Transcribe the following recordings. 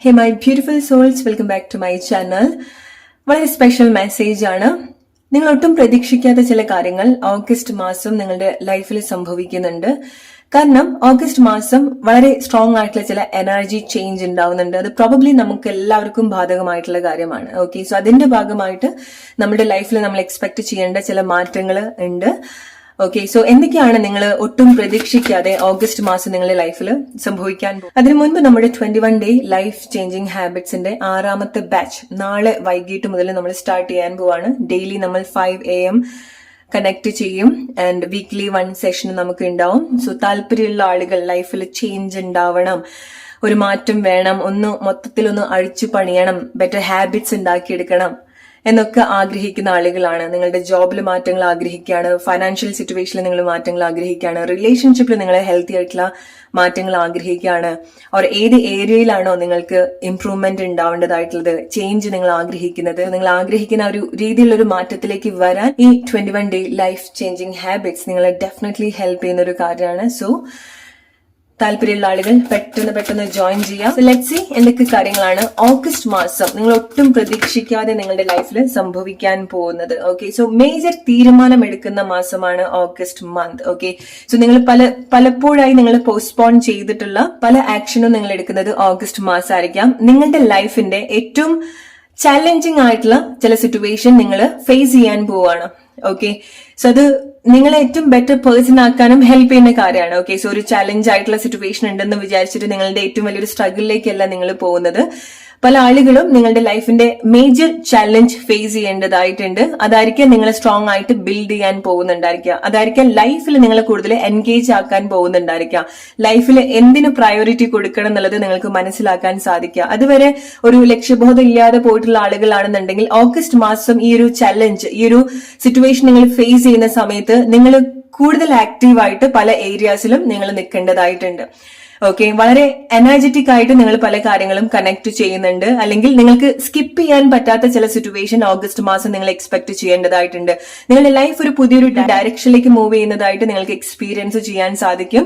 Hey my beautiful souls, welcome back to my channel. വളരെ special message ആണ്. നിങ്ങൾ ഒട്ടും പ്രതീക്ഷിക്കാത്ത ചില കാര്യങ്ങൾ ഓഗസ്റ്റ് മാസം നിങ്ങളുടെ ലൈഫിൽ സംഭവിക്കുന്നുണ്ട്. കാരണം ഓഗസ്റ്റ് മാസം വളരെ സ്ട്രോങ് ആയിട്ടുള്ള ചില എനർജി ചേഞ്ച് ഉണ്ടാവുന്നുണ്ട്. അത് പ്രോബബ്ലി നമുക്ക് എല്ലാവർക്കും ബാധകമായിട്ടുള്ള കാര്യമാണ്. ഓക്കെ, സോ അതിന്റെ ഭാഗമായിട്ട് നമ്മുടെ ലൈഫിൽ നമ്മൾ എക്സ്പെക്ട് ചെയ്യേണ്ട ചില മാറ്റങ്ങൾ ഉണ്ട്. ഓക്കെ, സോ എന്തൊക്കെയാണ് നിങ്ങൾ ഒട്ടും പ്രതീക്ഷിക്കാതെ ഓഗസ്റ്റ് മാസം നിങ്ങളുടെ ലൈഫിൽ സംഭവിക്കാൻ പോകും? അതിനു മുൻപ് നമ്മുടെ 21 ഡേ ലൈഫ് ചേഞ്ചിങ് ഹാബിറ്റ്സിന്റെ 6ാമത്തെ ബാച്ച് നാളെ വൈകിട്ട് മുതൽ നമ്മൾ സ്റ്റാർട്ട് ചെയ്യാൻ പോവാണ്. ഡെയിലി നമ്മൾ 5 AM കണക്ട് ചെയ്യും ആൻഡ് വീക്ക്ലി 1 സെഷൻ നമുക്ക് ഉണ്ടാവും. സോ താല്പര്യമുള്ള ആളുകൾ, ലൈഫിൽ ചേഞ്ച് ഉണ്ടാവണം, ഒരു മാറ്റം വേണം, മൊത്തത്തിലൊന്ന് അഴിച്ചു പണിയണം, ബെറ്റർ ഹാബിറ്റ്സ് ഉണ്ടാക്കിയെടുക്കണം എന്നൊക്കെ ആഗ്രഹിക്കുന്ന ആളുകളാണ്. നിങ്ങളുടെ ജോബിൽ മാറ്റങ്ങൾ ആഗ്രഹിക്കുകയാണ്, ഫൈനാൻഷ്യൽ സിറ്റുവേഷനിൽ നിങ്ങൾ മാറ്റങ്ങൾ ആഗ്രഹിക്കുകയാണ്, റിലേഷൻഷിപ്പിൽ നിങ്ങൾ ഹെൽത്തി ആയിട്ടുള്ള മാറ്റങ്ങൾ ആഗ്രഹിക്കുകയാണ്, അവർ ഏത് ഏരിയയിലാണോ നിങ്ങൾക്ക് ഇംപ്രൂവ്മെന്റ് ഉണ്ടാവേണ്ടതായിട്ടുള്ളത്, ചേഞ്ച് നിങ്ങൾ ആഗ്രഹിക്കുന്നത്, നിങ്ങൾ ആഗ്രഹിക്കുന്ന ഒരു രീതിയിലുള്ള ഒരു മാറ്റത്തിലേക്ക് വരാൻ ഈ 21 ഡേ ലൈഫ് ചേഞ്ചിങ് ഹാബിറ്റ്സ് നിങ്ങളെ ഡെഫിനറ്റ്ലി ഹെൽപ്പ് ചെയ്യുന്ന ഒരു കാര്യമാണ്. സോ താല്പര്യമുള്ള ആളുകൾ പെട്ടെന്ന് ജോയിൻ ചെയ്യാം. ലെറ്റ്സ് സീ എന്തൊക്കെ കാര്യങ്ങളാണ് ഓഗസ്റ്റ് മാസം നിങ്ങൾ ഒട്ടും പ്രതീക്ഷിക്കാതെ നിങ്ങളുടെ ലൈഫിൽ സംഭവിക്കാൻ പോകുന്നത്. ഓക്കെ, സോ മേജർ തീരുമാനം എടുക്കുന്ന മാസമാണ് ഓഗസ്റ്റ് മന്ത്. ഓക്കെ, സോ നിങ്ങൾ പലപ്പോഴായി നിങ്ങൾ പോസ്റ്റ്പോൺ ചെയ്തിട്ടുള്ള പല ആക്ഷനും നിങ്ങൾ എടുക്കുന്നത് ഓഗസ്റ്റ് മാസമായിരിക്കാം. നിങ്ങളുടെ ലൈഫിന്റെ ഏറ്റവും ചാലഞ്ചിങ് ആയിട്ടുള്ള ചില സിറ്റുവേഷൻ നിങ്ങൾ ഫേസ് ചെയ്യാൻ പോവാണ്. ഓക്കെ, സോ അത് നിങ്ങളെ ഏറ്റവും ബെറ്റർ പേഴ്സൺ ആക്കാനും ഹെൽപ്പ് ചെയ്യുന്ന കാര്യമാണ്. ഓക്കെ, സോ ഒരു ചാലഞ്ച് ആയിട്ടുള്ള സിറ്റുവേഷൻ ഉണ്ടെന്ന് വിചാരിച്ചിട്ട് നിങ്ങളുടെ ഏറ്റവും വലിയൊരു സ്ട്രഗിളിലേക്കല്ല നിങ്ങൾ പോകുന്നത്. പല ആളുകളും നിങ്ങളുടെ ലൈഫിന്റെ മേജർ ചാലഞ്ച് ഫേസ് ചെയ്യേണ്ടതായിട്ടുണ്ട്. അതായിരിക്കും നിങ്ങളെ സ്ട്രോങ് ആയിട്ട് ബിൽഡ് ചെയ്യാൻ പോകുന്നുണ്ടായിരിക്കുക. അതായിരിക്കും ലൈഫിൽ നിങ്ങളെ കൂടുതൽ എൻഗേജ് ആക്കാൻ പോകുന്നുണ്ടായിരിക്കുക. ലൈഫിൽ എന്തിനു പ്രയോറിറ്റി കൊടുക്കണം എന്നുള്ളത് നിങ്ങൾക്ക് മനസ്സിലാക്കാൻ സാധിക്കുക. അതുവരെ ഒരു ലക്ഷ്യബോധം ഇല്ലാതെ പോയിട്ടുള്ള ആളുകളാണെന്നുണ്ടെങ്കിൽ ഓഗസ്റ്റ് മാസം ഈ ഒരു ചാലഞ്ച്, ഈ ഒരു സിറ്റുവേഷൻ നിങ്ങൾ ഫേസ് ചെയ്യുന്ന സമയത്ത് നിങ്ങൾ കൂടുതൽ ആക്റ്റീവായിട്ട് പല ഏരിയാസിലും നിങ്ങൾ നിൽക്കേണ്ടതായിട്ടുണ്ട്. ഓക്കെ, വളരെ എനർജറ്റിക് ആയിട്ട് നിങ്ങൾ പല കാര്യങ്ങളും കണക്ട് ചെയ്യുന്നുണ്ട്. അല്ലെങ്കിൽ നിങ്ങൾക്ക് സ്കിപ്പ് ചെയ്യാൻ പറ്റാത്ത ചില സിറ്റുവേഷൻ ഓഗസ്റ്റ് മാസം നിങ്ങൾ എക്സ്പെക്ട് ചെയ്യേണ്ടതായിട്ടുണ്ട്. നിങ്ങളുടെ ലൈഫ് ഒരു പുതിയൊരു ഡയറക്ഷനിലേക്ക് മൂവ് ചെയ്യുന്നതായിട്ട് നിങ്ങൾക്ക് എക്സ്പീരിയൻസ് ചെയ്യാൻ സാധിക്കും.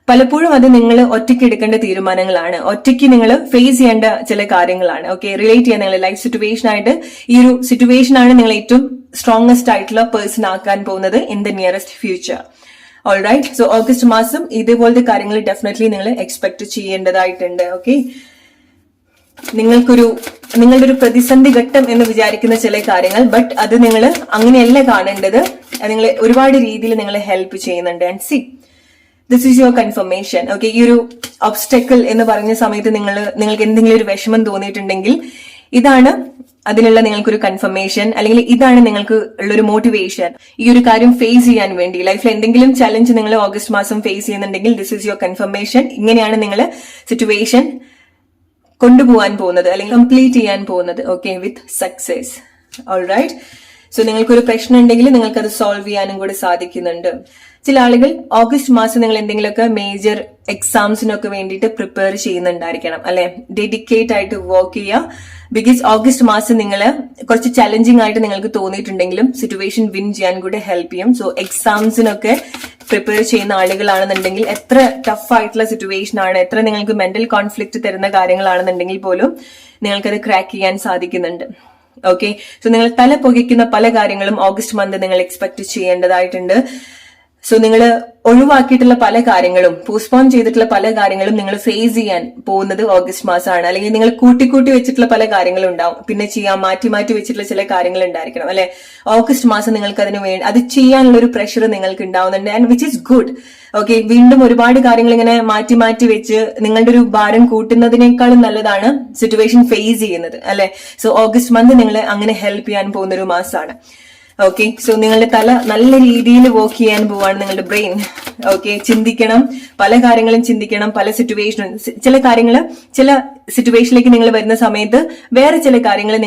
പലപ്പോഴും അത് നിങ്ങൾ ഒറ്റയ്ക്ക് എടുക്കേണ്ട തീരുമാനങ്ങളാണ്, ഒറ്റയ്ക്ക് നിങ്ങൾ ഫേസ് ചെയ്യേണ്ട ചില കാര്യങ്ങളാണ്. ഓക്കെ, റിലേറ്റ് ചെയ്യാൻ നിങ്ങളുടെ ലൈഫ് സിറ്റുവേഷൻ ആയിട്ട് ഈ ഒരു സിറ്റുവേഷൻ ആണ് നിങ്ങൾ ഏറ്റവും സ്ട്രോങ്ങസ്റ്റ് ആയിട്ടുള്ള പേഴ്സൺ ആക്കാൻ പോകുന്നത് in the nearest future. Alright, so August മാസം ഇതേപോലത്തെ കാര്യങ്ങൾ ഡെഫിനറ്റ്ലി നിങ്ങൾ എക്സ്പെക്ട് ചെയ്യേണ്ടതായിട്ടുണ്ട്. ഓക്കെ, നിങ്ങളുടെ ഒരു പ്രതിസന്ധി ഘട്ടം എന്ന് വിചാരിക്കുന്ന ചില കാര്യങ്ങൾ, ബട്ട് അത് നിങ്ങൾ അങ്ങനെയല്ല കാണേണ്ടത്. നിങ്ങൾ ഒരുപാട് രീതിയിൽ നിങ്ങളെ ഹെൽപ്പ് ചെയ്യുന്നുണ്ട്. And C, this is your confirmation. Okay, ഈ ഒരു ഒബ്സ്റ്റക്കിൾ എന്ന് പറഞ്ഞ സമയത്ത് നിങ്ങൾക്ക് എന്തെങ്കിലും ഒരു വിഷമം തോന്നിയിട്ടുണ്ടെങ്കിൽ ഇതാണ് അതിനുള്ള നിങ്ങൾക്കൊരു കൺഫർമേഷൻ, അല്ലെങ്കിൽ ഇതാണ് നിങ്ങൾക്ക് ഉള്ളൊരു മോട്ടിവേഷൻ ഈ ഒരു കാര്യം ഫേസ് ചെയ്യാൻ വേണ്ടി. ലൈഫിൽ എന്തെങ്കിലും ചലഞ്ച് നിങ്ങൾ ഓഗസ്റ്റ് മാസം ഫേസ് ചെയ്യുന്നുണ്ടെങ്കിൽ ദിസ് ഈസ് യുവർ കൺഫർമേഷൻ. ഇങ്ങനെയാണ് നിങ്ങൾ സിറ്റുവേഷൻ കൊണ്ടുപോകാൻ പോകുന്നത് അല്ലെങ്കിൽ കംപ്ലീറ്റ് ചെയ്യാൻ പോകുന്നത്. ഓക്കെ, വിത്ത് സക്സസ്. ഓൾറൈറ്റ്, സോ നിങ്ങൾക്കൊരു പ്രശ്നം ഉണ്ടെങ്കിൽ നിങ്ങൾക്ക് അത് സോൾവ് ചെയ്യാനും കൂടി സാധിക്കുന്നുണ്ട്. ചില ആളുകൾ ഓഗസ്റ്റ് മാസം നിങ്ങൾ എന്തെങ്കിലുമൊക്കെ മേജർ എക്സാംസിനൊക്കെ വേണ്ടിയിട്ട് പ്രിപ്പയർ ചെയ്യുന്നുണ്ടായിരിക്കണം, അല്ലെ? ഡെഡിക്കേറ്റ് ആയിട്ട് വർക്ക് ചെയ്യുക. ബിക്കോസ് ഓഗസ്റ്റ് മാസം നിങ്ങൾ കുറച്ച് ചലഞ്ചിങ് ആയിട്ട് നിങ്ങൾക്ക് തോന്നിയിട്ടുണ്ടെങ്കിലും സിറ്റുവേഷൻ വിൻ ചെയ്യാൻ കൂടെ ഹെൽപ്പ് ചെയ്യും. സോ എക്സാംസിനൊക്കെ പ്രിപ്പയർ ചെയ്യുന്ന ആളുകളാണെന്നുണ്ടെങ്കിൽ എത്ര ടഫ് ആയിട്ടുള്ള സിറ്റുവേഷൻ ആണ്, എത്ര നിങ്ങൾക്ക് മെന്റൽ കോൺഫ്ലിക്റ്റ് തരുന്ന കാര്യങ്ങളാണെന്നുണ്ടെങ്കിൽ പോലും നിങ്ങൾക്കത് ക്രാക്ക് ചെയ്യാൻ സാധിക്കുന്നുണ്ട്. ഓക്കെ, സോ നിങ്ങൾ തല പുകയ്ക്കുന്ന പല കാര്യങ്ങളും ഓഗസ്റ്റ് മന്ത് നിങ്ങൾ എക്സ്പെക്ട് ചെയ്യേണ്ടതായിട്ടുണ്ട്. സോ നിങ്ങൾ ഒഴിവാക്കിയിട്ടുള്ള പല കാര്യങ്ങളും, പോസ്റ്റ്പോൺ ചെയ്തിട്ടുള്ള പല കാര്യങ്ങളും നിങ്ങൾ ഫേസ് ചെയ്യാൻ പോകുന്നത് ഓഗസ്റ്റ് മാസമാണ്. അല്ലെങ്കിൽ നിങ്ങൾ കൂട്ടി വെച്ചിട്ടുള്ള പല കാര്യങ്ങളും ഉണ്ടാവും, പിന്നെ ചെയ്യാൻ മാറ്റി വെച്ചിട്ടുള്ള ചില കാര്യങ്ങൾ ഉണ്ടായിരിക്കണം, അല്ലെ? ഓഗസ്റ്റ് മാസം നിങ്ങൾക്ക് അത് ചെയ്യാനുള്ള ഒരു പ്രഷർ നിങ്ങൾക്ക് ഉണ്ടാവുന്നുണ്ട്, and which is good. Okay, വീണ്ടും ഒരുപാട് കാര്യങ്ങൾ ഇങ്ങനെ മാറ്റി വെച്ച് നിങ്ങളുടെ ഒരു ഭാരം കൂട്ടുന്നതിനേക്കാളും നല്ലതാണ് സിറ്റുവേഷൻ ഫേസ് ചെയ്യുന്നത്, അല്ലെ? സോ ഓഗസ്റ്റ് മന്ത് നിങ്ങളെ അങ്ങനെ ഹെൽപ്പ് ചെയ്യാൻ പോകുന്ന ഒരു മാസമാണ്. ഓക്കെ, സോ നിങ്ങളുടെ തല നല്ല രീതിയിൽ വർക്ക് ചെയ്യാൻ പോവാണ്, നിങ്ങളുടെ ബ്രെയിൻ. ഓക്കെ, ചിന്തിക്കണം, പല കാര്യങ്ങളും ചിന്തിക്കണം, പല സിറ്റുവേഷനും. ചില സിറ്റുവേഷനിലേക്ക് നിങ്ങൾ വരുന്ന സമയത്ത് വേറെ ചില കാര്യങ്ങൾ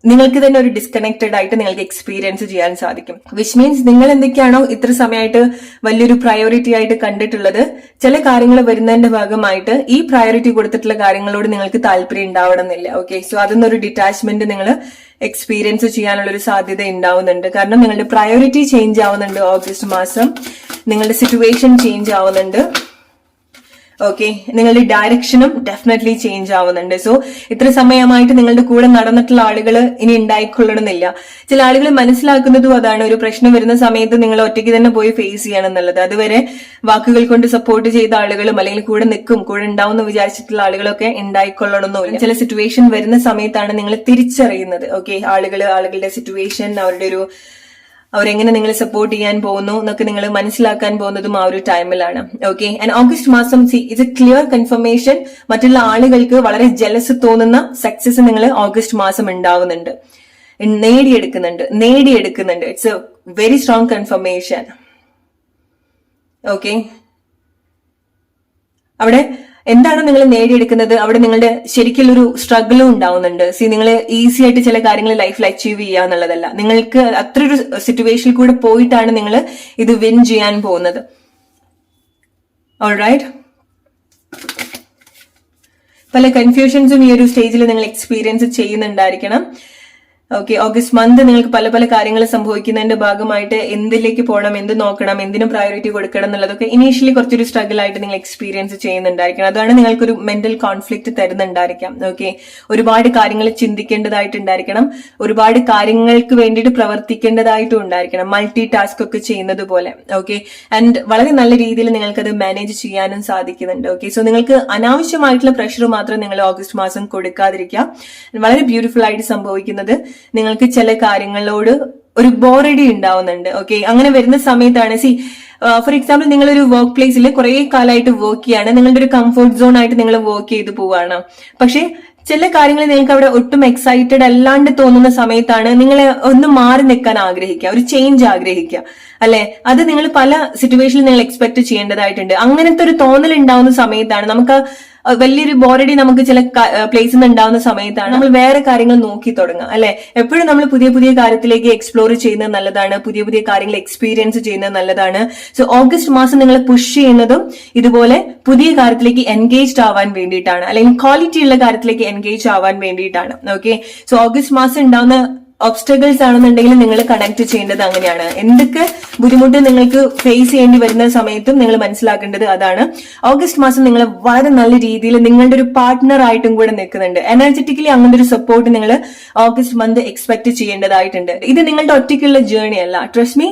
നിങ്ങൾക്ക് തന്നെ ഒരു ഡിസ്കണക്റ്റഡ് ആയിട്ട് നിങ്ങൾക്ക് എക്സ്പീരിയൻസ് ചെയ്യാൻ സാധിക്കും. വിച്ച് മീൻസ് നിങ്ങൾ എന്തൊക്കെയാണോ ഇത്ര സമയമായിട്ട് വലിയൊരു പ്രയോറിറ്റി ആയിട്ട് കണ്ടിട്ടുള്ളത്, ചില കാര്യങ്ങൾ വരുന്നതിന്റെ ഭാഗമായിട്ട് ഈ പ്രയോറിറ്റി കൊടുത്തിട്ടുള്ള കാര്യങ്ങളോട് നിങ്ങൾക്ക് താല്പര്യം ഉണ്ടാവണമെന്നില്ല. ഓക്കെ, സോ അതൊന്നൊരു ഡിറ്റാച്ച്മെന്റ് നിങ്ങൾ എക്സ്പീരിയൻസ് ചെയ്യാനുള്ള ഒരു സാധ്യത ഉണ്ടാവുന്നുണ്ട്. കാരണം നിങ്ങളുടെ പ്രയോറിറ്റി ചേഞ്ച് ആവുന്നുണ്ട് ഓഗസ്റ്റ് മാസം, നിങ്ങളുടെ സിറ്റുവേഷൻ ചേഞ്ച് ആവുന്നുണ്ട്. ഓക്കെ, നിങ്ങളുടെ ഡയറക്ഷനും ഡെഫിനറ്റ്ലി ചേഞ്ച് ആവുന്നുണ്ട്. സോ ഇത്ര സമയമായിട്ട് നിങ്ങളുടെ കൂടെ നടന്നിട്ടുള്ള ആളുകൾ ഇനി ഉണ്ടായിക്കൊള്ളണമെന്നില്ല. ചില ആളുകൾ മനസ്സിലാക്കുന്നതും അതാണ്, ഒരു പ്രശ്നം വരുന്ന സമയത്ത് നിങ്ങൾ ഒറ്റയ്ക്ക് തന്നെ പോയി ഫേസ് ചെയ്യണം എന്നുള്ളത്. അതുവരെ വാക്കുകൾ കൊണ്ട് സപ്പോർട്ട് ചെയ്ത ആളുകളും അല്ലെങ്കിൽ കൂടെ നിൽക്കും, കൂടെ ഉണ്ടാവും എന്ന് വിചാരിച്ചിട്ടുള്ള ആളുകളൊക്കെ ഉണ്ടായിക്കൊള്ളണമെന്നില്ല. ചില സിറ്റുവേഷൻ വരുന്ന സമയത്താണ് നിങ്ങൾ തിരിച്ചറിയുന്നത്. ഓക്കെ, ആളുകളുടെ സിറ്റുവേഷൻ, അവരെങ്ങനെ നിങ്ങളെ സപ്പോർട്ട് ചെയ്യാൻ പോകുന്നു എന്നൊക്കെ നിങ്ങൾ മനസ്സിലാക്കാൻ പോകുന്നതും ആ ഒരു ടൈമിലാണ്. ഓക്കെ, ആൻഡ് ഓഗസ്റ്റ് മാസം ഇറ്റ്സ് എ ക്ലിയർ കൺഫർമേഷൻ. മറ്റുള്ള ആളുകൾക്ക് വളരെ ജലസ് തോന്നുന്ന സക്സസ് നിങ്ങൾ ഓഗസ്റ്റ് മാസം ഉണ്ടാവുന്നുണ്ട്, നേടിയെടുക്കുന്നുണ്ട്. It's a very strong confirmation. Okay, അവിടെ എന്താണ് നിങ്ങൾ നേടിയെടുക്കുന്നത്, അവിടെ നിങ്ങളുടെ ശരിക്കുള്ളൊരു സ്ട്രഗിളും ഉണ്ടാവുന്നുണ്ട്. നിങ്ങൾ ഈസി ആയിട്ട് ചില കാര്യങ്ങൾ ലൈഫിൽ അച്ചീവ് ചെയ്യുക എന്നുള്ളതല്ല, നിങ്ങൾക്ക് അത്രയൊരു സിറ്റുവേഷനിൽ കൂടെ പോയിട്ടാണ് നിങ്ങൾ ഇത് വിൻ ചെയ്യാൻ പോകുന്നത്. ഓൾറൈറ്റ്, പല കൺഫ്യൂഷൻസും ഈ ഒരു സ്റ്റേജിൽ നിങ്ങൾ എക്സ്പീരിയൻസ് ചെയ്യുന്നുണ്ടായിരിക്കണം. ഓക്കെ, ഓഗസ്റ്റ് മന്ത് നിങ്ങൾക്ക് പല പല കാര്യങ്ങൾ സംഭവിക്കുന്നതിന്റെ ഭാഗമായിട്ട് എന്തിലേക്ക് പോകണം, എന്ത് നോക്കണം, എന്തിനും പ്രയോറിറ്റി കൊടുക്കണം എന്നുള്ളതൊക്കെ ഇനീഷ്യലി കുറച്ചൊരു സ്ട്രഗിൾ ആയിട്ട് നിങ്ങൾ എക്സ്പീരിയൻസ് ചെയ്യുന്നുണ്ടായിരിക്കണം. അതാണ് നിങ്ങൾക്കൊരു മെന്റൽ കോൺഫ്ലിക്റ്റ് തരുന്നുണ്ടായിരിക്കാം. ഓക്കെ, ഒരുപാട് കാര്യങ്ങൾ ചിന്തിക്കേണ്ടതായിട്ടുണ്ടായിരിക്കണം, ഒരുപാട് കാര്യങ്ങൾക്ക് വേണ്ടിയിട്ട് പ്രവർത്തിക്കേണ്ടതായിട്ടും ഉണ്ടായിരിക്കണം, മൾട്ടി ടാസ്ക് ഒക്കെ ചെയ്യുന്നത് പോലെ. ഓക്കെ, ആൻഡ് വളരെ നല്ല രീതിയിൽ നിങ്ങൾക്കത് മാനേജ് ചെയ്യാനും സാധിക്കുന്നുണ്ട്. ഓക്കെ, സോ നിങ്ങൾക്ക് അനാവശ്യമായിട്ടുള്ള പ്രഷർ മാത്രം നിങ്ങൾ ഓഗസ്റ്റ് മാസം കൊടുക്കാതിരിക്കുക. വളരെ ബ്യൂട്ടിഫുൾ ആയിട്ട് സംഭവിക്കുന്നത്, നിങ്ങൾക്ക് ചില കാര്യങ്ങളോട് ഒരു ബോറടി ഉണ്ടാവുന്നുണ്ട്. ഓക്കെ, അങ്ങനെ വരുന്ന സമയത്താണ് ഫോർ എക്സാമ്പിൾ നിങ്ങളൊരു വർക്ക് പ്ലേസിൽ കുറെ കാലമായിട്ട് വർക്ക് ചെയ്യാണ്, നിങ്ങളുടെ ഒരു കംഫർട്ട് സോൺ ആയിട്ട് നിങ്ങൾ വർക്ക് ചെയ്ത് പോവാണ്. പക്ഷെ ചില കാര്യങ്ങൾ നിങ്ങൾക്ക് അവിടെ ഒട്ടും എക്സൈറ്റഡ് അല്ലാണ്ട് തോന്നുന്ന സമയത്താണ് നിങ്ങൾ ഒന്ന് മാറി നിൽക്കാൻ ആഗ്രഹിക്കുക, ഒരു ചേഞ്ച് ആഗ്രഹിക്കുക, അല്ലെ? അത് നിങ്ങൾ പല സിറ്റുവേഷനിൽ നിങ്ങൾ എക്സ്പെക്ട് ചെയ്യേണ്ടതായിട്ടുണ്ട്. അങ്ങനത്തെ ഒരു തോന്നൽ ഉണ്ടാവുന്ന സമയത്താണ് നമുക്ക് വലിയൊരു ബോറടി നമുക്ക് ചില പ്ലേസിൽ നിന്ന് ഉണ്ടാവുന്ന സമയത്താണ് നമ്മൾ വേറെ കാര്യങ്ങൾ നോക്കി തുടങ്ങുക, അല്ലെ? എപ്പോഴും നമ്മൾ പുതിയ പുതിയ കാര്യത്തിലേക്ക് എക്സ്പ്ലോർ ചെയ്യുന്നത് നല്ലതാണ്, പുതിയ പുതിയ കാര്യങ്ങൾ എക്സ്പീരിയൻസ് ചെയ്യുന്നത് നല്ലതാണ്. സോ ഓഗസ്റ്റ് മാസം നിങ്ങൾ പുഷ് ചെയ്യുന്നതും ഇതുപോലെ പുതിയ കാര്യത്തിലേക്ക് എൻഗേജ്ഡ് ആവാൻ വേണ്ടിയിട്ടാണ്, അല്ലെങ്കിൽ ക്വാളിറ്റി ഉള്ള കാര്യത്തിലേക്ക് എൻഗേജ് ആവാൻ വേണ്ടിയിട്ടാണ്. ഓക്കെ, സോ ഓഗസ്റ്റ് മാസം ഉണ്ടാവുന്ന ഒബ്സ്റ്റക്കിൾസ് ആണെന്നുണ്ടെങ്കിൽ നിങ്ങൾ കണക്ട് ചെയ്യേണ്ടത് അങ്ങനെയാണ്. എന്തൊക്കെ ബുദ്ധിമുട്ട് നിങ്ങൾക്ക് ഫേസ് ചെയ്യേണ്ടി വരുന്ന സമയത്തും നിങ്ങൾ മനസ്സിലാക്കേണ്ടത് അതാണ്. ഓഗസ്റ്റ് മാസം നിങ്ങൾ വളരെ നല്ല രീതിയിൽ നിങ്ങളുടെ ഒരു പാർട്ട്ണർ ആയിട്ടും കൂടെ നിൽക്കുന്നുണ്ട്. എനർജറ്റിക്കലി അങ്ങനത്തെ ഒരു സപ്പോർട്ട് നിങ്ങൾ ഓഗസ്റ്റ് മന്ത് എക്സ്പെക്ട് ചെയ്യേണ്ടതായിട്ടുണ്ട്. ഇത് നിങ്ങളുടെ ഒറ്റയ്ക്കുള്ള ജേർണി അല്ല, ട്രസ്റ്റ് മീ.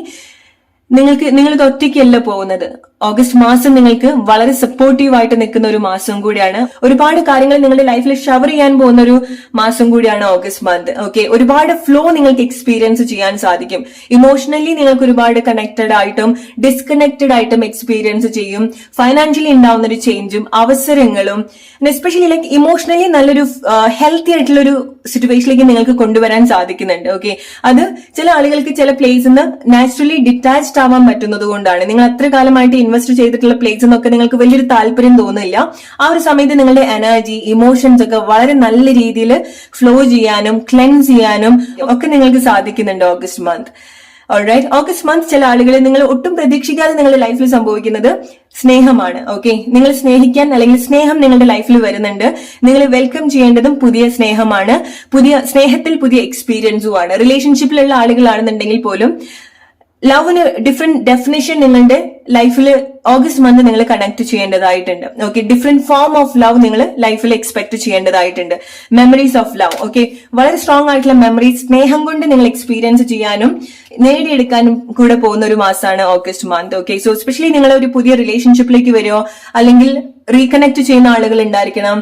നിങ്ങളിത് ഒറ്റയ്ക്കല്ല പോകുന്നത്. ഓഗസ്റ്റ് മാസം നിങ്ങൾക്ക് വളരെ സപ്പോർട്ടീവ് ആയിട്ട് നിൽക്കുന്ന ഒരു മാസം കൂടിയാണ്. ഒരുപാട് കാര്യങ്ങൾ നിങ്ങളുടെ ലൈഫിൽ ഷവർ ചെയ്യാൻ പോകുന്ന ഒരു മാസം കൂടിയാണ് ഓഗസ്റ്റ് മന്ത്. ഓക്കെ, ഒരുപാട് ഫ്ലോ നിങ്ങൾക്ക് എക്സ്പീരിയൻസ് ചെയ്യാൻ സാധിക്കും. ഇമോഷണലി നിങ്ങൾക്ക് ഒരുപാട് കണക്റ്റഡ് ആയിട്ടും ഡിസ്കണക്റ്റഡ് ആയിട്ടും എക്സ്പീരിയൻസ് ചെയ്യും. ഫൈനാൻഷ്യലി ഉണ്ടാവുന്ന ഒരു ചേഞ്ചും അവസരങ്ങളും, എസ്പെഷ്യലി ലൈക്ക് ഇമോഷണലി നല്ലൊരു ഹെൽത്തി ആയിട്ടുള്ള ഒരു സിറ്റുവേഷനിലേക്ക് നിങ്ങൾക്ക് കൊണ്ടുവരാൻ സാധിക്കുന്നുണ്ട്. ഓക്കെ, അത് ചില ആളുകൾക്ക് ചില പ്ലേസിൽ നിന്ന് നാച്ചുറലി ഡിറ്റാച്ച്ഡ് ആവാൻ പറ്റുന്നത് കൊണ്ടാണ്. നിങ്ങൾ അത്ര കാലമായിട്ട് ഇൻവെസ്റ്റ് ചെയ്തിട്ടുള്ള പ്ലേസ് എന്നൊക്കെ നിങ്ങൾക്ക് വലിയൊരു താല്പര്യം തോന്നില്ല. ആ ഒരു സമയത്ത് നിങ്ങളുടെ എനർജി, ഇമോഷൻസ് ഒക്കെ വളരെ നല്ല രീതിയിൽ ഫ്ലോ ചെയ്യാനും ക്ലെൻസ് ചെയ്യാനും ഒക്കെ നിങ്ങൾക്ക് സാധിക്കുന്നുണ്ട് August month. Alright, August month ചില ആളുകൾ നിങ്ങൾ ഒട്ടും പ്രതീക്ഷിക്കാതെ നിങ്ങളുടെ ലൈഫിൽ സംഭവിക്കുന്നത് സ്നേഹമാണ്. ഓക്കെ, നിങ്ങൾ സ്നേഹിക്കാൻ അല്ലെങ്കിൽ സ്നേഹം നിങ്ങളുടെ ലൈഫിൽ വരുന്നുണ്ട്. നിങ്ങൾ വെൽക്കം ചെയ്യേണ്ടതും പുതിയ സ്നേഹമാണ്, പുതിയ സ്നേഹത്തിൽ പുതിയ എക്സ്പീരിയൻസുമാണ്. റിലേഷൻഷിപ്പിലുള്ള ആളുകളാണെന്നുണ്ടെങ്കിൽ പോലും ലവിന് ഡിഫറെന്റ് ഡെഫിനേഷൻ നിങ്ങളുടെ ലൈഫിൽ ഓഗസ്റ്റ് മന്ത് നിങ്ങൾ കണക്ട് ചെയ്യേണ്ടതായിട്ടുണ്ട്. Okay, different form of love നിങ്ങൾ ലൈഫിൽ എക്സ്പെക്ട് ചെയ്യേണ്ടതായിട്ടുണ്ട്. മെമ്മറീസ് ഓഫ് ലവ്, ഓക്കെ, വളരെ സ്ട്രോങ് ആയിട്ടുള്ള മെമ്മറീസ് സ്നേഹം കൊണ്ട് നിങ്ങൾ എക്സ്പീരിയൻസ് ചെയ്യാനും നേടിയെടുക്കാനും കൂടെ പോകുന്ന ഒരു മാസമാണ് August month. Okay, so especially നിങ്ങൾ ഒരു പുതിയ റിലേഷൻഷിപ്പിലേക്ക് വരുമോ അല്ലെങ്കിൽ റീകണക്ട് ചെയ്യുന്ന ആളുകൾ ഉണ്ടായിരിക്കണം.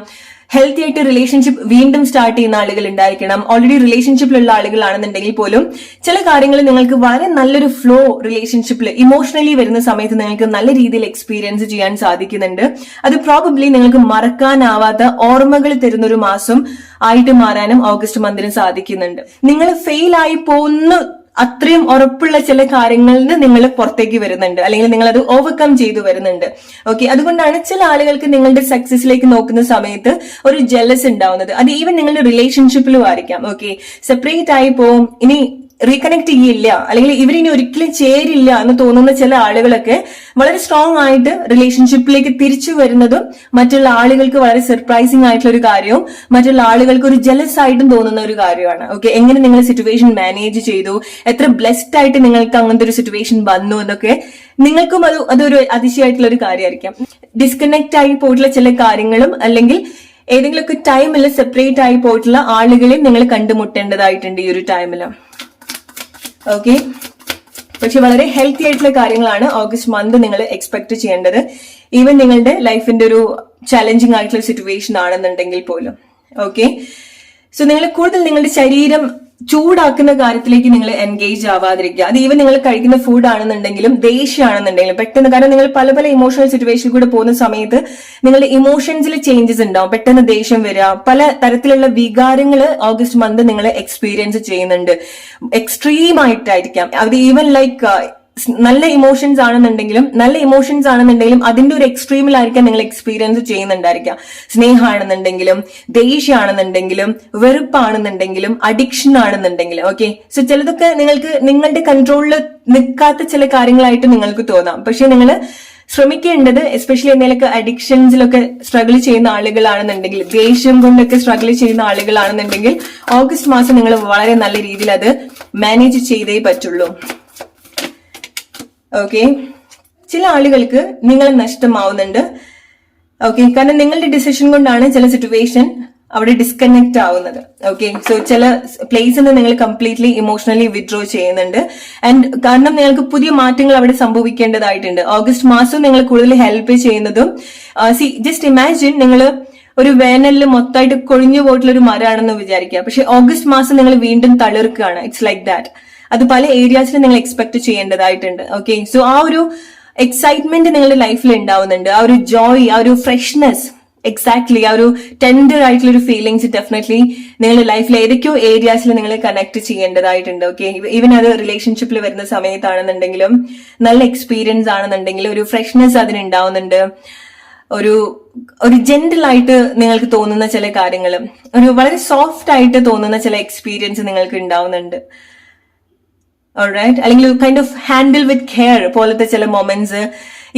ഹെൽത്തി ആയിട്ട് റിലേഷൻഷിപ്പ് വീണ്ടും സ്റ്റാർട്ട് ചെയ്യുന്ന ആളുകൾ ഉണ്ടായിരിക്കണം. ഓൾറെഡി റിലേഷൻഷിപ്പിലുള്ള ആളുകളാണെന്നുണ്ടെങ്കിൽ പോലും ചില കാര്യങ്ങൾ നിങ്ങൾക്ക് വളരെ നല്ലൊരു ഫ്ലോ റിലേഷൻഷിപ്പിൽ ഇമോഷണലി വരുന്ന സമയത്ത് നിങ്ങൾക്ക് നല്ല രീതിയിൽ എക്സ്പീരിയൻസ് ചെയ്യാൻ സാധിക്കുന്നുണ്ട്. അത് പ്രോബബ്ലി നിങ്ങൾക്ക് മറക്കാനാവാത്ത ഓർമ്മകൾ തരുന്ന ഒരു മാസം ആയിട്ട് മാറാനും ഓഗസ്റ്റ് മന്തിന് സാധിക്കുന്നുണ്ട്. നിങ്ങൾ ഫെയിൽ ആയി പോകുന്ന അത്രയും ഉറപ്പുള്ള ചില കാര്യങ്ങളിൽ നിന്ന് നിങ്ങൾ പുറത്തേക്ക് വരുന്നുണ്ട്, അല്ലെങ്കിൽ നിങ്ങൾ അത് ഓവർകം ചെയ്തു വരുന്നുണ്ട്. ഓക്കെ, അതുകൊണ്ടാണ് ചില ആളുകൾക്ക് നിങ്ങളുടെ സക്സസിലേക്ക് നോക്കുന്ന സമയത്ത് ഒരു ജെലസ് ഉണ്ടാവുന്നത്. അത് ഈവൻ നിങ്ങളുടെ റിലേഷൻഷിപ്പിലും ആയിരിക്കാം. ഓക്കെ, സെപ്പറേറ്റ് ആയി പോവും. ഇനി റീകണക്ട് ചെയ്യില്ല, അല്ലെങ്കിൽ ഇവരിനി ഒരിക്കലും ചേരില്ല എന്ന് തോന്നുന്ന ചില ആളുകളൊക്കെ വളരെ സ്ട്രോങ് ആയിട്ട് റിലേഷൻഷിപ്പിലേക്ക് തിരിച്ചു വരുന്നതും മറ്റുള്ള ആളുകൾക്ക് വളരെ സർപ്രൈസിംഗ് ആയിട്ടുള്ള ഒരു കാര്യവും മറ്റുള്ള ആളുകൾക്ക് ഒരു ജലസ് ആയിട്ടും തോന്നുന്ന ഒരു കാര്യമാണ്. ഓക്കെ, എങ്ങനെ നിങ്ങൾ സിറ്റുവേഷൻ മാനേജ് ചെയ്തു, എത്ര ബ്ലെസ്ഡ് ആയിട്ട് നിങ്ങൾക്ക് അങ്ങനത്തെ ഒരു സിറ്റുവേഷൻ വന്നു എന്നൊക്കെ നിങ്ങൾക്കും അതൊരു അതിശയമായിട്ടുള്ള ഒരു കാര്യമായിരിക്കാം. ഡിസ്കണക്ട് ആയി പോയിട്ടുള്ള ചില കാര്യങ്ങളും അല്ലെങ്കിൽ ഏതെങ്കിലുമൊക്കെ ടൈമിൽ സെപ്പറേറ്റ് ആയി പോയിട്ടുള്ള ആളുകളെ നിങ്ങൾ കണ്ടുമുട്ടേണ്ടതായിട്ടുണ്ട് ഈ ഒരു ടൈമിൽ. ഓക്കെ, പക്ഷെ വളരെ ഹെൽത്തി ആയിട്ടുള്ള കാര്യങ്ങളാണ് ഓഗസ്റ്റ് മന്ത് നിങ്ങൾ എക്സ്പെക്ട് ചെയ്യേണ്ടത്. ഈവൻ നിങ്ങളുടെ ലൈഫിന്റെ ഒരു ചലഞ്ചിങ് ആയിട്ടുള്ള സിറ്റുവേഷൻ ആണെന്നുണ്ടെങ്കിൽ പോലും. ഓക്കെ, സോ നിങ്ങൾ കൂടുതൽ നിങ്ങളുടെ ശരീരം ചൂടാക്കുന്ന കാര്യത്തിലേക്ക് നിങ്ങൾ എൻഗേജ് ആവാതിരിക്കുക. അത് ഈവൻ നിങ്ങൾ കഴിക്കുന്ന ഫുഡ് ആണെന്നുണ്ടെങ്കിലും ദേഷ്യമാണെന്നുണ്ടെങ്കിലും പെട്ടെന്ന്, കാരണം നിങ്ങൾ പല പല ഇമോഷണൽ സിറ്റുവേഷനിൽ കൂടെ പോകുന്ന സമയത്ത് നിങ്ങളുടെ ഇമോഷൻസിൽ ചേഞ്ചസ് ഉണ്ടാവും. പെട്ടെന്ന് ദേഷ്യം വരിക, പല തരത്തിലുള്ള വികാരങ്ങൾ ഓഗസ്റ്റ് മന്ത് നിങ്ങൾ എക്സ്പീരിയൻസ് ചെയ്യുന്നുണ്ട്. എക്സ്ട്രീം ആയിട്ടായിരിക്കാം അത്. ഈവൻ ലൈക്ക് നല്ല ഇമോഷൻസ് ആണെന്നുണ്ടെങ്കിലും അതിന്റെ ഒരു എക്സ്ട്രീമിലായിരിക്കാം നിങ്ങൾ എക്സ്പീരിയൻസ് ചെയ്യുന്നുണ്ടായിരിക്കാം. സ്നേഹമാണെന്നുണ്ടെങ്കിലും ദേഷ്യമാണെന്നുണ്ടെങ്കിലും വെറുപ്പാണെന്നുണ്ടെങ്കിലും അഡിക്ഷൻ ആണെന്നുണ്ടെങ്കിലും. ഓക്കെ, സോ ചിലതൊക്കെ നിങ്ങൾക്ക് നിങ്ങളുടെ കൺട്രോളിൽ നിൽക്കാത്ത ചില കാര്യങ്ങളായിട്ട് നിങ്ങൾക്ക് തോന്നാം. പക്ഷെ നിങ്ങൾ ശ്രമിക്കേണ്ടത്, എസ്പെഷ്യലി എന്തെങ്കിലുമൊക്കെ അഡിക്ഷൻസിലൊക്കെ സ്ട്രഗിൾ ചെയ്യുന്ന ആളുകളാണെന്നുണ്ടെങ്കിൽ, ദേഷ്യം കൊണ്ടൊക്കെ സ്ട്രഗിൾ ചെയ്യുന്ന ആളുകളാണെന്നുണ്ടെങ്കിൽ ഓഗസ്റ്റ് മാസം നിങ്ങൾ വളരെ നല്ല രീതിയിൽ അത് മാനേജ് ചെയ്തേ പറ്റുള്ളൂ. ഓക്കെ, ചില ആളുകൾക്ക് നിങ്ങളെ നഷ്ടമാവുന്നുണ്ട്. ഓക്കെ, കാരണം നിങ്ങളുടെ ഡിസിഷൻ കൊണ്ടാണ് ചില സിറ്റുവേഷൻ അവിടെ ഡിസ്കണക്ട് ആവുന്നത്. ഓക്കെ, സോ ചില പ്ലേസിൽ നിന്ന് നിങ്ങൾ കംപ്ലീറ്റ്ലി ഇമോഷണലി വിഡ്രോ ചെയ്യുന്നുണ്ട്. ആൻഡ് കാരണം നിങ്ങൾക്ക് പുതിയ മാറ്റങ്ങൾ അവിടെ സംഭവിക്കേണ്ടതായിട്ടുണ്ട്. ഓഗസ്റ്റ് മാസം നിങ്ങൾ കൂടുതൽ ഹെൽപ്പ് ചെയ്യുന്നതും, ജസ്റ്റ് ഇമാജിൻ നിങ്ങൾ ഒരു വേനലിൽ മൊത്തമായിട്ട് കൊഴിഞ്ഞു പോയിട്ടുള്ള ഒരു മരമാണെന്ന് വിചാരിക്കുക. പക്ഷെ ഓഗസ്റ്റ് മാസം നിങ്ങൾ വീണ്ടും തളിർക്കുകയാണ്. It's like that. അത് പല ഏരിയാസിലും നിങ്ങൾ എക്സ്പെക്ട് ചെയ്യേണ്ടതായിട്ടുണ്ട്. ഓക്കെ, സോ ആ ഒരു എക്സൈറ്റ്മെന്റ് നിങ്ങളുടെ ലൈഫിൽ ഉണ്ടാവുന്നുണ്ട്. ആ ഒരു ജോയ്, ആ ഒരു ഫ്രഷ്നെസ്, എക്സാക്ട്ലി ആ ഒരു ടെൻഡർ ആയിട്ടുള്ള ഒരു ഫീലിംഗ്സ് ഡെഫിനറ്റ്ലി നിങ്ങളുടെ ലൈഫിൽ ഏതൊക്കെയോ ഏരിയാസിൽ നിങ്ങൾ കണക്ട് ചെയ്യേണ്ടതായിട്ടുണ്ട്. ഓക്കെ, ഈവൻ അത് റിലേഷൻഷിപ്പിൽ വരുന്ന സമയത്താണെന്നുണ്ടെങ്കിലും നല്ല എക്സ്പീരിയൻസ് ആണെന്നുണ്ടെങ്കിലും ഒരു ഫ്രഷ്നെസ് അതിനുണ്ടാവുന്നുണ്ട്. ഒരു ജെന്റിൽ ആയിട്ട് നിങ്ങൾക്ക് തോന്നുന്ന ചില കാര്യങ്ങൾ, ഒരു വളരെ സോഫ്റ്റ് ആയിട്ട് തോന്നുന്ന ചില എക്സ്പീരിയൻസ് നിങ്ങൾക്ക് ഉണ്ടാവുന്നുണ്ട്. ഓൾറൈറ്റ്, അല്ലെങ്കിൽ kind of handle with care പോലത്തെ ചില മൊമെന്റ്സ്.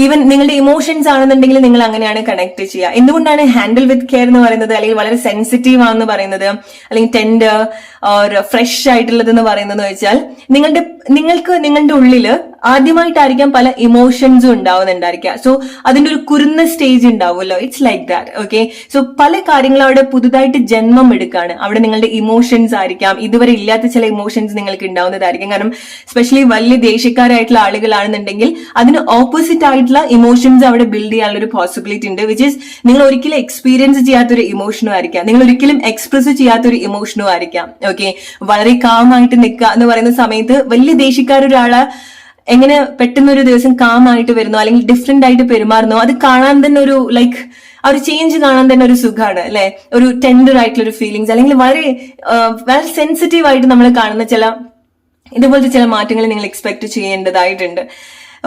ഈവൻ നിങ്ങളുടെ ഇമോഷൻസ് ആണെന്നുണ്ടെങ്കിൽ നിങ്ങൾ അങ്ങനെയാണ് കണക്ട് ചെയ്യുക. എന്തുകൊണ്ടാണ് ഹാൻഡിൽ വിത്ത് കെയർ എന്ന് പറയുന്നത്, അല്ലെങ്കിൽ വളരെ സെൻസിറ്റീവ് ആണെന്ന് പറയുന്നത്, അല്ലെങ്കിൽ ടെൻഡർ ഓർ ഫ്രഷ് ആയിട്ടുള്ളത് എന്ന് പറയുന്നത് വെച്ചാൽ നിങ്ങൾക്ക് നിങ്ങളുടെ ഉള്ളില് ആദ്യമായിട്ടായിരിക്കാം പല ഇമോഷൻസും ഉണ്ടാവുന്നുണ്ടായിരിക്കാം. സോ അതിന്റെ ഒരു കുരുന്ന സ്റ്റേജ് ഉണ്ടാവുമല്ലോ. It's like that. Okay, so പല കാര്യങ്ങളും അവിടെ പുതുതായിട്ട് ജന്മം എടുക്കാണ്. അവിടെ നിങ്ങളുടെ ഇമോഷൻസ് ആയിരിക്കാം, ഇതുവരെ ഇല്ലാത്ത ചില ഇമോഷൻസ് നിങ്ങൾക്ക് ഉണ്ടാവുന്നതായിരിക്കും. കാരണം സ്പെഷ്യലി വലിയ ദേഷ്യക്കാരായിട്ടുള്ള ആളുകളാണെന്നുണ്ടെങ്കിൽ അതിന് ഓപ്പോസിറ്റ് ആയിട്ടുള്ള ഇമോഷൻസ് അവിടെ ബിൽഡ് ചെയ്യാനുള്ള ഒരു പോസിബിലിറ്റി ഉണ്ട്. വിച്ച് ഈസ് നിങ്ങൾ ഒരിക്കലും എക്സ്പീരിയൻസ് ചെയ്യാത്തൊരു ഇമോഷനും ആയിരിക്കാം, നിങ്ങൾ ഒരിക്കലും എക്സ്പ്രസ് ചെയ്യാത്തൊരു ഇമോഷനും ആയിരിക്കാം. ഓക്കെ, വളരെ കാമായിട്ട് നിൽക്കുക എന്ന് പറയുന്ന സമയത്ത് വലിയ ദേഷ്യക്കാരൊരാളെ എങ്ങനെ പെട്ടെന്ന് ഒരു ദിവസം കാമായിട്ട് വരുന്നോ അല്ലെങ്കിൽ ഡിഫറെന്റ് ആയിട്ട് പെരുമാറുന്നോ, അത് കാണാൻ തന്നെ ഒരു ലൈക്ക് ആ ഒരു ചേഞ്ച് കാണാൻ തന്നെ ഒരു സുഖമാണ് അല്ലെ. ഒരു ടെൻഡർ ആയിട്ടുള്ള ഒരു ഫീലിങ്സ്, അല്ലെങ്കിൽ വളരെ സെൻസിറ്റീവ് ആയിട്ട് നമ്മൾ കാണുന്ന ഇതുപോലത്തെ ചില മാറ്റങ്ങൾ നിങ്ങൾ എക്സ്പെക്ട് ചെയ്യേണ്ടതായിട്ടുണ്ട്.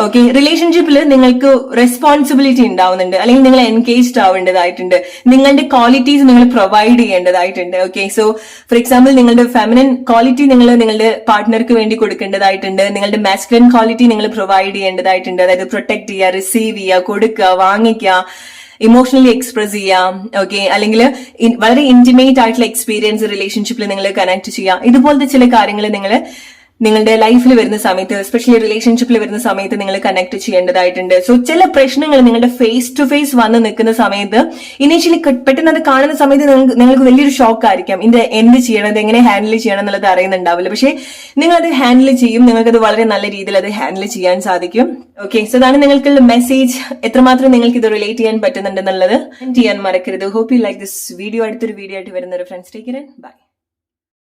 ഓക്കെ, റിലേഷൻഷിപ്പിൽ നിങ്ങൾക്ക് റെസ്പോൺസിബിലിറ്റി ഉണ്ടാവുന്നുണ്ട്, അല്ലെങ്കിൽ നിങ്ങൾ എൻഗേജ്ഡ് ആവേണ്ടതായിട്ടുണ്ട്. നിങ്ങളുടെ ക്വാളിറ്റീസ് നിങ്ങൾ പ്രൊവൈഡ് ചെയ്യേണ്ടതായിട്ടുണ്ട്. ഓക്കെ, സോ ഫോർ എക്സാമ്പിൾ നിങ്ങളുടെ ഫെമിനിൻ ക്വാളിറ്റി നിങ്ങൾ നിങ്ങളുടെ പാർട്ട്ണർക്ക് വേണ്ടി കൊടുക്കേണ്ടതായിട്ടുണ്ട്. നിങ്ങളുടെ മാസ്കുലിൻ ക്വാളിറ്റി നിങ്ങൾ പ്രൊവൈഡ് ചെയ്യേണ്ടതായിട്ടുണ്ട്. അതായത് പ്രൊട്ടക്ട് ചെയ്യുക, റിസീവ് ചെയ്യുക, കൊടുക്കുക, വാങ്ങിക്കുക, ഇമോഷണലി എക്സ്പ്രസ് ചെയ്യാം. ഓക്കെ, അല്ലെങ്കിൽ വളരെ ഇന്റിമേറ്റ് ആയിട്ടുള്ള എക്സ്പീരിയൻസ് റിലേഷൻഷിപ്പിൽ നിങ്ങൾ കണക്ട് ചെയ്യാം. ഇതുപോലത്തെ ചില കാര്യങ്ങൾ നിങ്ങൾ നിങ്ങളുടെ ലൈഫിൽ വരുന്ന സമയത്ത്, എസ്പെഷ്യലി റിലേഷൻഷിപ്പിൽ വരുന്ന സമയത്ത് നിങ്ങൾ കണക്ട് ചെയ്യേണ്ടതായിട്ടുണ്ട്. സോ ചില പ്രശ്നങ്ങൾ നിങ്ങളുടെ ഫേസ് ടു ഫേസ് വന്ന് നിൽക്കുന്ന സമയത്ത് ഇനീഷ്യലി പെട്ടെന്ന് അത് കാണുന്ന സമയത്ത് നിങ്ങൾക്ക് വലിയൊരു ഷോക്ക് ആയിരിക്കാം. എന്ത് ചെയ്യണം, ഇത് എങ്ങനെ ഹാൻഡിൽ ചെയ്യണം എന്നുള്ളത് അറിയുന്നുണ്ടാവില്ല. പക്ഷെ നിങ്ങൾ അത് ഹാൻഡിൽ ചെയ്യും, നിങ്ങൾക്കത് വളരെ നല്ല രീതിയിൽ അത് ഹാൻഡിൽ ചെയ്യാൻ സാധിക്കും. ഓക്കെ, സോ അതാണ് നിങ്ങൾക്കുള്ള മെസ്സേജ്. എത്രമാത്രം നിങ്ങൾക്ക് ഇത് റിലേറ്റ് ചെയ്യാൻ പറ്റുന്നുണ്ടെന്നുള്ളത് ചെയ്യാൻ മറക്കരുത്. Hope you like this video. അടുത്തൊരു വീഡിയോ ആയിട്ട് വരുന്ന ഒരു ഫ്രണ്ട്സ്, ടേക്ക് കെയർ, ബൈ.